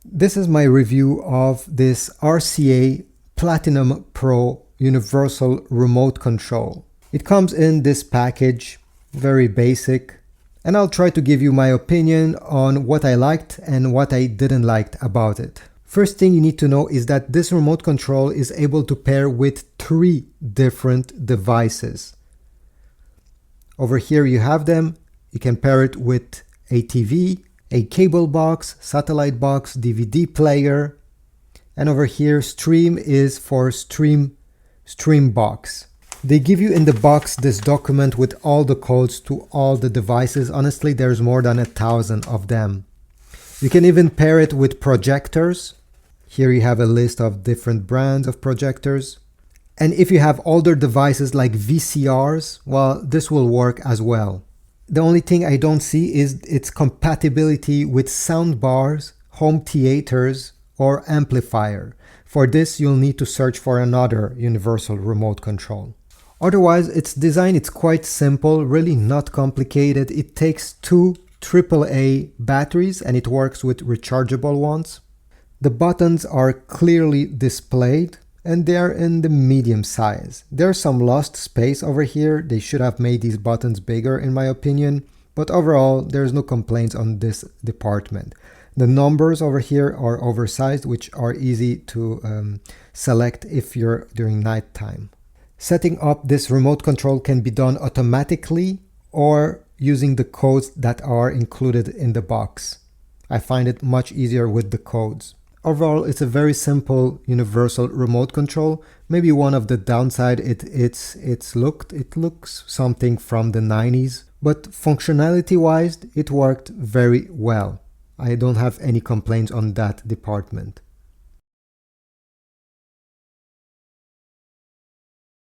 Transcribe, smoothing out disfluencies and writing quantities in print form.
This is my review of this RCA Platinum Pro Universal Remote Control. It comes in this package, very basic, and I'll try to give you my opinion on what I liked and what I didn't like about it. First thing you need to know is that this remote control is able to pair with 3 different devices. Over here you have them. You can pair it with a TV, a cable box, satellite box, DVD player, and over here stream is for stream box. They give you in the box this document with all the codes to all the devices. Honestly, there's more than 1,000 of them. You can even pair it with projectors. Here you have a list of different brands of projectors. And if you have older devices like VCRs, well, this will work as well. The only thing I don't see is its compatibility with sound bars, home theaters, or amplifier. For this, you'll need to search for another universal remote control. Otherwise, its design is quite simple, really not complicated. It takes 2 AAA batteries and it works with rechargeable ones. The buttons are clearly displayed and they are in the medium size. There's some lost space over here. They should have made these buttons bigger in my opinion, but overall there's no complaints on this department. The numbers over here are oversized, which are easy to select if you're during night time. Setting up this remote control can be done automatically or using the codes that are included in the box. I find it much easier with the codes. Overall, it's a very simple universal remote control. Maybe one of the downside it looks something from the 90s, but functionality wise it worked very well. I don't have any complaints on that department.